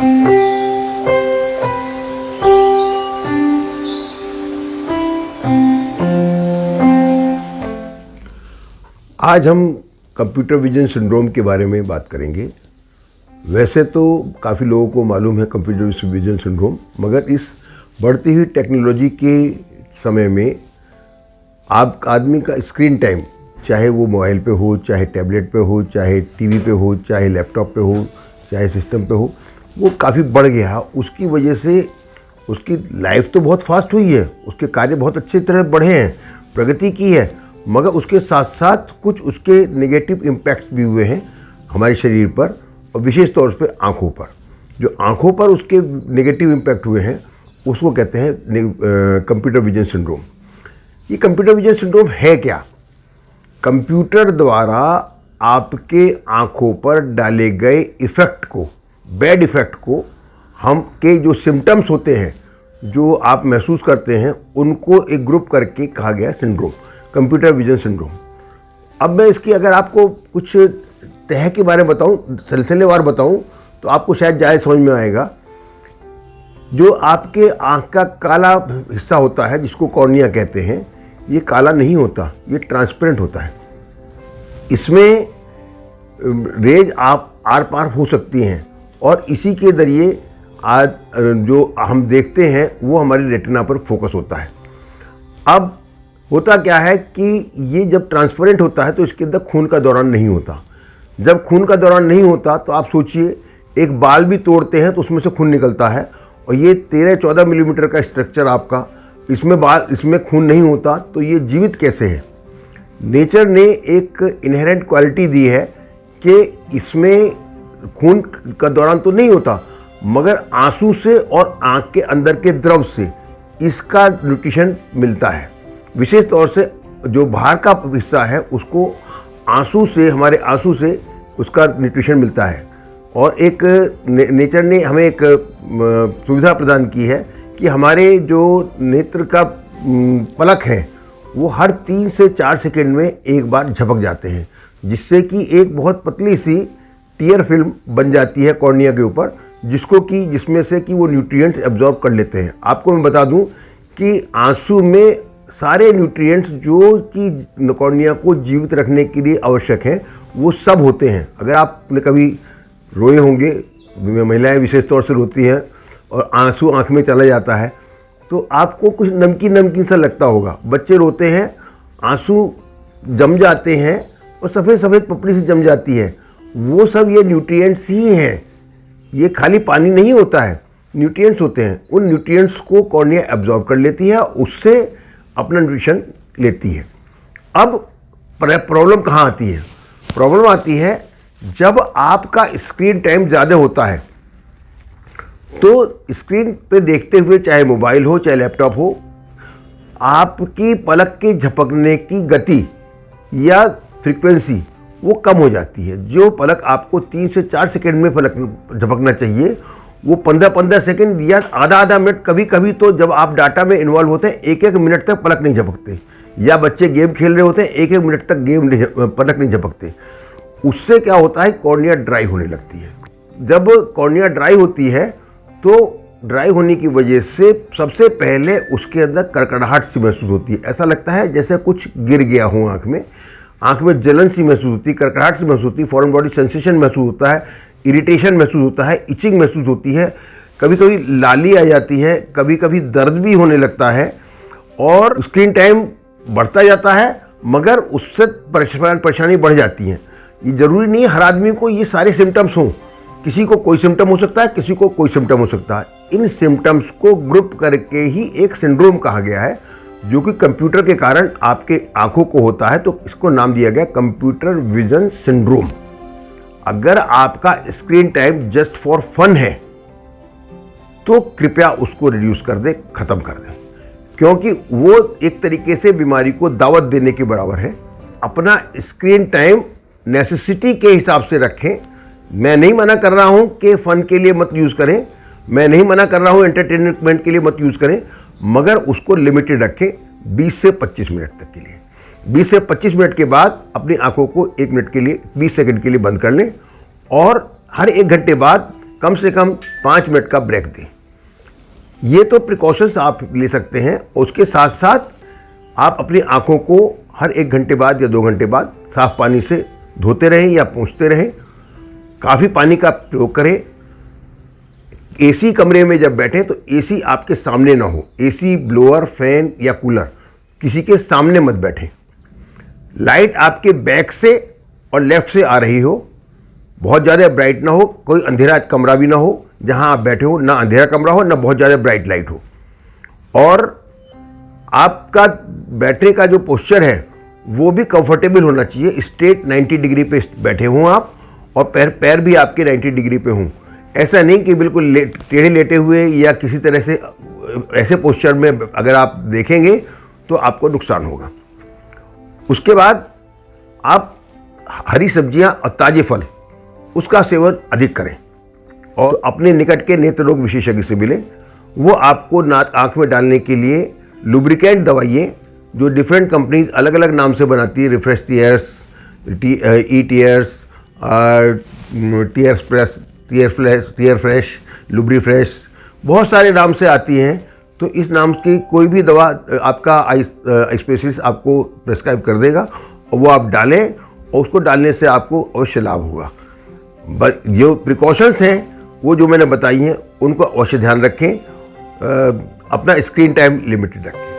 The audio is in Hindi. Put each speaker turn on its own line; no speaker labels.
आज हम कंप्यूटर विजन सिंड्रोम के बारे में बात करेंगे। वैसे तो काफ़ी लोगों को मालूम है कंप्यूटर विजन सिंड्रोम, मगर इस बढ़ती हुई टेक्नोलॉजी के समय में आप आदमी का स्क्रीन टाइम, चाहे वो मोबाइल पे हो, चाहे टैबलेट पे हो, चाहे टीवी पे हो, चाहे लैपटॉप पे हो, चाहे सिस्टम पे हो, वो काफ़ी बढ़ गया। उसकी वजह से उसकी लाइफ तो बहुत फास्ट हुई है, उसके कार्य बहुत अच्छी तरह बढ़े हैं, प्रगति की है, मगर उसके साथ साथ कुछ उसके नेगेटिव इम्पैक्ट्स भी हुए हैं हमारे शरीर पर, और विशेष तौर पे आँखों पर। जो आँखों पर उसके नेगेटिव इम्पैक्ट हुए हैं उसको कहते हैं कंप्यूटर विजन सिंड्रोम। ये कंप्यूटर विजन सिंड्रोम है क्या? कंप्यूटर द्वारा आपके आँखों पर डाले गए इफ़ेक्ट को, बैड इफ़ेक्ट को, हम के जो सिम्टम्स होते हैं जो आप महसूस करते हैं, उनको एक ग्रुप करके कहा गया सिंड्रोम, कंप्यूटर विजन सिंड्रोम। अब मैं इसकी अगर आपको कुछ तह के बारे में बताऊं, सिलसिलेवार बताऊं, तो आपको शायद ज़्यादा समझ में आएगा। जो आपके आँख का काला हिस्सा होता है जिसको कॉर्निया कहते हैं, ये काला नहीं होता, ये ट्रांसपेरेंट होता है। इसमें रेज आप आर पार हो सकती हैं, और इसी के ज़रिए आज जो हम देखते हैं वो हमारी रेटिना पर फोकस होता है। अब होता क्या है कि ये जब ट्रांसपेरेंट होता है तो इसके अंदर खून का दौरान नहीं होता। जब खून का दौरान नहीं होता तो आप सोचिए, एक बाल भी तोड़ते हैं तो उसमें से खून निकलता है, और ये 13-14 मिलीमीटर का स्ट्रक्चर आपका, इसमें खून नहीं होता, तो ये जीवित कैसे है? नेचर ने एक इनहेरेंट क्वालिटी दी है कि इसमें खून का दौरान तो नहीं होता, मगर आंसू से और आँख के अंदर के द्रव से इसका न्यूट्रिशन मिलता है। विशेष तौर से जो बाहर का हिस्सा है उसको आंसू से, हमारे आंसू से उसका न्यूट्रिशन मिलता है। और एक नेचर ने हमें एक सुविधा प्रदान की है कि हमारे जो नेत्र का पलक है वो हर 3 से 4 सेकंड में एक बार झपक जाते हैं, जिससे कि एक बहुत पतली सी टीयर फिल्म बन जाती है कॉर्निया के ऊपर, जिसमें से कि वो न्यूट्रिएंट्स एब्जॉर्ब कर लेते हैं। आपको मैं बता दूं कि आंसू में सारे न्यूट्रिएंट्स जो कि कॉर्निया को जीवित रखने के लिए आवश्यक हैं वो सब होते हैं। अगर आपने कभी रोए होंगे, महिलाएं विशेष तौर से रोती हैं और आंसू आंख में चला जाता है, तो आपको कुछ नमकीन नमकीन सा लगता होगा। बच्चे रोते हैं, आंसू जम जाते हैं और सफ़ेद सफ़ेद पपड़ी से जम जाती है, वो सब ये न्यूट्रिएंट्स ही हैं। ये खाली पानी नहीं होता है, न्यूट्रिएंट्स होते हैं। उन न्यूट्रिएंट्स को कॉर्निया एब्जॉर्ब कर लेती है, उससे अपना न्यूट्रिशन लेती है। अब प्रॉब्लम कहाँ आती है? प्रॉब्लम आती है जब आपका स्क्रीन टाइम ज़्यादा होता है, तो स्क्रीन पे देखते हुए, चाहे मोबाइल हो चाहे लैपटॉप हो, आपकी पलक के झपकने की गति या फ्रीक्वेंसी वो कम हो जाती है। जो पलक आपको 3 से 4 सेकंड में पलक झपकना चाहिए, वो 15-15 सेकंड या आधा मिनट, कभी कभी तो जब आप डाटा में इन्वॉल्व होते हैं 1-1 मिनट तक पलक नहीं झपकते, या बच्चे गेम खेल रहे होते हैं 1-1 मिनट तक पलक नहीं झपकते। उससे क्या होता है, कॉर्निया ड्राई होने लगती है। जब कॉर्निया ड्राई होती है तो ड्राई होने की वजह से सबसे पहले उसके अंदर कड़कड़ाहट सी महसूस होती है। ऐसा लगता है जैसे कुछ गिर गया हो आँख में जलन सी महसूस होती है, कड़कड़ाहट सी महसूस होती है, फॉरेन बॉडी सेंसेशन महसूस होता है, इरिटेशन महसूस होता है, इचिंग महसूस होती है, कभी कभी लाली आ जाती है, कभी कभी दर्द भी होने लगता है, और स्क्रीन टाइम बढ़ता जाता है, मगर उससे परेशानी बढ़ जाती है। ये जरूरी नहीं है हर आदमी को ये सारे सिम्टम्स हों, किसी को कोई सिम्टम हो सकता है, किसी को कोई सिम्टम हो सकता है। इन सिम्टम्स को ग्रुप करके ही एक सिंड्रोम कहा गया है, जो कि कंप्यूटर के कारण आपके आंखों को होता है, तो इसको नाम दिया गया कंप्यूटर विजन सिंड्रोम। अगर आपका screen time just for fun है तो कृपया उसको रिड्यूस कर दें, खत्म कर दें, क्योंकि वो एक तरीके से बीमारी को दावत देने के बराबर है। अपना स्क्रीन टाइम नेसेसिटी के हिसाब से रखें। मैं नहीं मना कर रहा हूं कि फन के लिए मत यूज करें, मैं नहीं मना कर रहा हूं एंटरटेनमेंट के लिए मत यूज करें, मगर उसको लिमिटेड रखें 20 से 25 मिनट तक के लिए। 20 से 25 मिनट के बाद अपनी आंखों को 1 मिनट के लिए, 20 सेकंड के लिए बंद कर लें, और हर 1 घंटे बाद कम से कम 5 मिनट का ब्रेक दें। ये तो प्रिकॉशंस आप ले सकते हैं। उसके साथ साथ आप अपनी आँखों को हर 1 घंटे बाद या 2 घंटे बाद साफ़ पानी से धोते रहें या पोंछते रहें। काफ़ी पानी का प्रयोग करें। एसी कमरे में जब बैठें तो एसी आपके सामने ना हो। एसी, ब्लोअर, फैन या कूलर किसी के सामने मत बैठें। लाइट आपके बैक से और लेफ्ट से आ रही हो, बहुत ज़्यादा ब्राइट ना हो, कोई अंधेरा कमरा भी ना हो जहां आप बैठे हो, ना अंधेरा कमरा हो ना बहुत ज़्यादा ब्राइट लाइट हो। और आपका बैठने का जो पोस्चर है वो भी कंफर्टेबल होना चाहिए। स्ट्रेट 90 डिग्री पे बैठे हों आप, और पैर भी आपके 90 डिग्री पे हों। ऐसा नहीं कि बिल्कुल टेढ़े लेटे हुए या किसी तरह से ऐसे पोस्चर में अगर आप देखेंगे तो आपको नुकसान होगा। उसके बाद आप हरी सब्जियां और ताजे फल उसका सेवन अधिक करें, और अपने निकट के नेत्र रोग विशेषज्ञ से मिलें। वो आपको आँख में डालने के लिए लुब्रिकेंट दवाइयाँ जो डिफरेंट कंपनीज अलग अलग नाम से बनाती है, रिफ्रेश टीयर्स, ई टीयर्स, टीयर फ्रेश, लुब्री फ्रेश, बहुत सारे नाम से आती हैं। तो इस नाम की कोई भी दवा आपका आई स्पेशलिस्ट आपको प्रेस्क्राइब कर देगा, और वो आप डालें, और उसको डालने से आपको अवश्य लाभ होगा। बस जो प्रिकॉशंस हैं वो जो मैंने बताई हैं उनको अवश्य ध्यान रखें। अपना स्क्रीन टाइम लिमिटेड रखें।